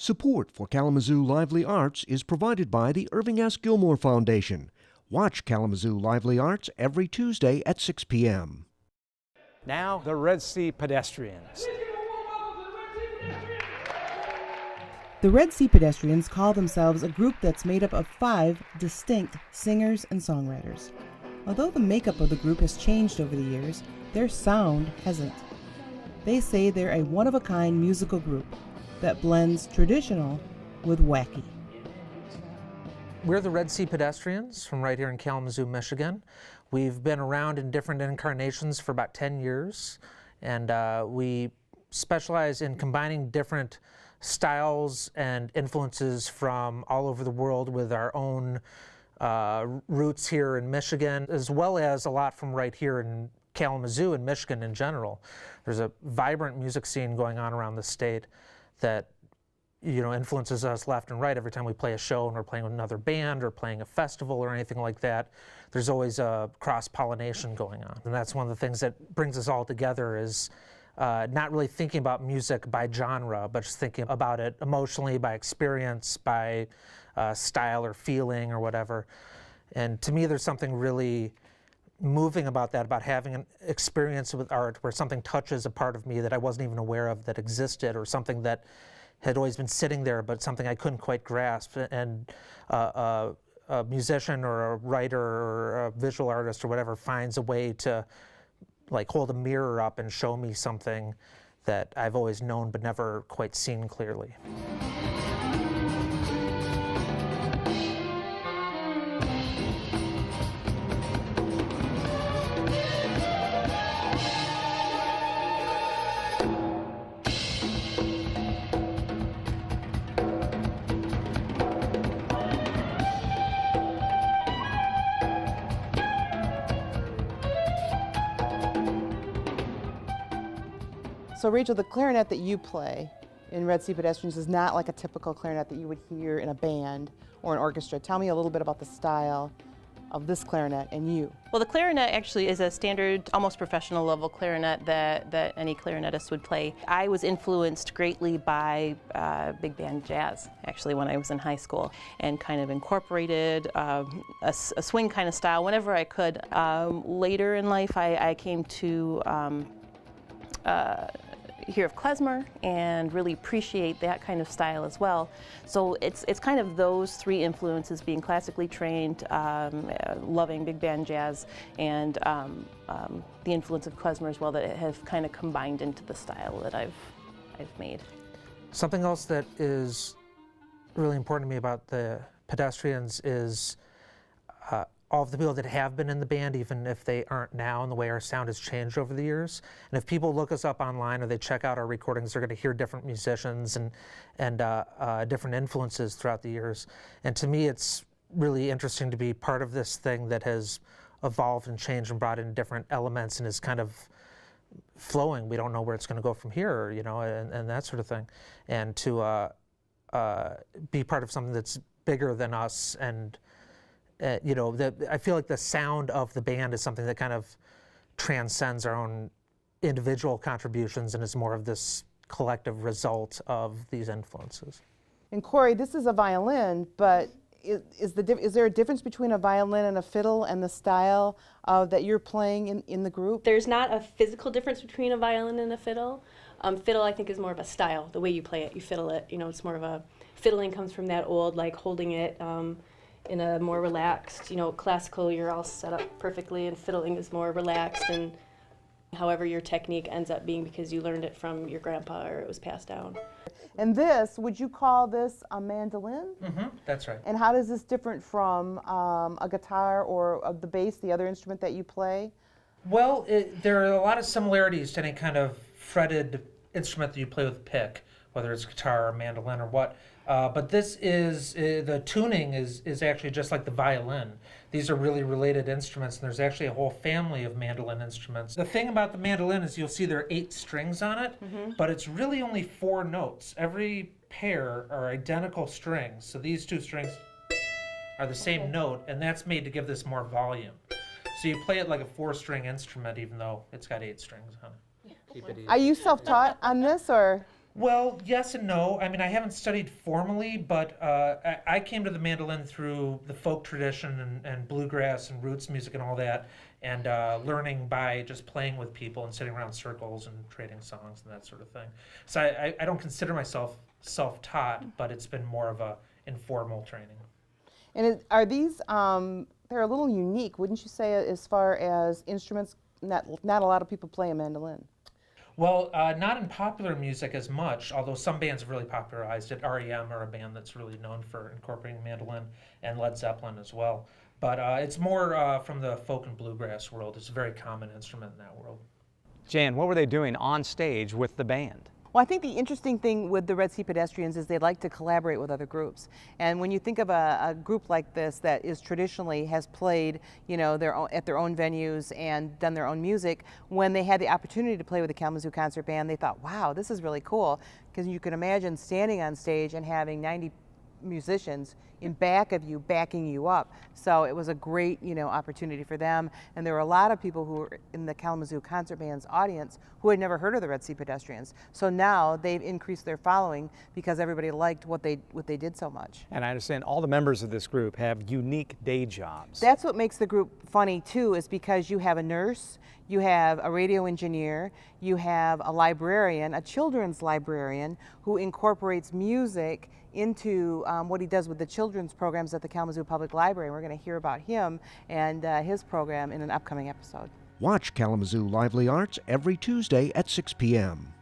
Support for Kalamazoo Lively Arts is provided by the Irving S. Gilmore Foundation. Watch Kalamazoo Lively Arts every Tuesday at 6 p.m. Now, the Red Sea Pedestrians. The Red Sea Pedestrians call themselves a group that's made up of 5 distinct singers and songwriters. Although the makeup of the group has changed over the years, their sound hasn't. They say they're a one-of-a-kind musical group that blends traditional with wacky. We're the Red Sea Pedestrians from right here in Kalamazoo, Michigan. We've been around in different incarnations for about 10 years, and we specialize in combining different styles and influences from all over the world with our own roots here in Michigan, as well as a lot from right here in Kalamazoo and Michigan in general. There's a vibrant music scene going on around the state that influences us left and right every time we play a show and we're playing with another band or playing a festival or anything like that. There's always a cross-pollination going on. And that's one of the things that brings us all together is not really thinking about music by genre, but just thinking about it emotionally, by experience, by style or feeling or whatever. And to me, there's something really moving about that, about having an experience with art where something touches a part of me that I wasn't even aware of that existed, or something that had always been sitting there, but something I couldn't quite grasp. And a musician or a writer or a visual artist or whatever finds a way to hold a mirror up and show me something that I've always known but never quite seen clearly. So Rachel, the clarinet that you play in Red Sea Pedestrians is not like a typical clarinet that you would hear in a band or an orchestra. Tell me a little bit about the style of this clarinet and you. Well, the clarinet actually is a standard, almost professional level clarinet that any clarinetist would play. I was influenced greatly by big band jazz, actually, when I was in high school, and kind of incorporated a swing kind of style whenever I could. Later in life, I came to hear of klezmer and really appreciate that kind of style as well. So it's kind of those 3 influences, being classically trained, loving big band jazz, and the influence of klezmer as well, that have kind of combined into the style that I've made. Something else that is really important to me about the Pedestrians is all of the people that have been in the band, even if they aren't now, and the way our sound has changed over the years. And if people look us up online or they check out our recordings, they're going to hear different musicians and different influences throughout the years. And to me, it's really interesting to be part of this thing that has evolved and changed and brought in different elements and is kind of flowing. We don't know where it's going to go from here, and that sort of thing. And to be part of something that's bigger than us, and I feel like the sound of the band is something that kind of transcends our own individual contributions and is more of this collective result of these influences. And Corey, this is a violin, but is there a difference between a violin and a fiddle and the style that you're playing in the group? There's not a physical difference between a violin and a fiddle. Fiddle, I think, is more of a style, the way you play it, you fiddle it. It's more of a, fiddling comes from that old, holding it in a more relaxed, classical, you're all set up perfectly, and fiddling is more relaxed, and however your technique ends up being because you learned it from your grandpa or it was passed down. And this, would you call this a mandolin? Mm-hmm, that's right. And how is this different from a guitar or the bass, the other instrument that you play? Well, there are a lot of similarities to any kind of fretted instrument that you play with a pick, whether it's guitar or mandolin or what. But this is, the tuning is actually just like the violin. These are really related instruments, and there's actually a whole family of mandolin instruments. The thing about the mandolin is you'll see there are 8 strings on it, but it's really only 4 notes. Every pair are identical strings, so these 2 strings are the same note, and that's made to give this more volume. So you play it like a 4-string instrument, even though it's got 8 strings on it. Are you self-taught on this, or? Well, yes and no. I mean, I haven't studied formally, but I came to the mandolin through the folk tradition and bluegrass and roots music and all that, and learning by just playing with people and sitting around circles and trading songs and that sort of thing. So I don't consider myself self-taught, but it's been more of a informal training. And are these, they're a little unique, wouldn't you say, as far as instruments? Not a lot of people play a mandolin. Well, not in popular music as much, although some bands have really popularized it. REM are a band that's really known for incorporating mandolin, and Led Zeppelin as well. But it's more from the folk and bluegrass world. It's a very common instrument in that world. Jan, what were they doing on stage with the band? Well, I think the interesting thing with the Red Sea Pedestrians is they like to collaborate with other groups. And when you think of a group like this that is traditionally has played, you know, at their own venues and done their own music, when they had the opportunity to play with the Kalamazoo Concert Band, they thought, wow, this is really cool. Because you can imagine standing on stage and having 90 musicians in back of you, backing you up. So it was a great, you know, opportunity for them. And there were a lot of people who were in the Kalamazoo Concert Band's audience who had never heard of the Red Sea Pedestrians. So now they've increased their following because everybody liked what they did so much. And I understand all the members of this group have unique day jobs. That's what makes the group funny too, is because you have a nurse, you have a radio engineer, you have a librarian, a children's librarian who incorporates music into what he does with the children's programs at the Kalamazoo Public Library. We're going to hear about him and his program in an upcoming episode. Watch Kalamazoo Lively Arts every Tuesday at 6 p.m.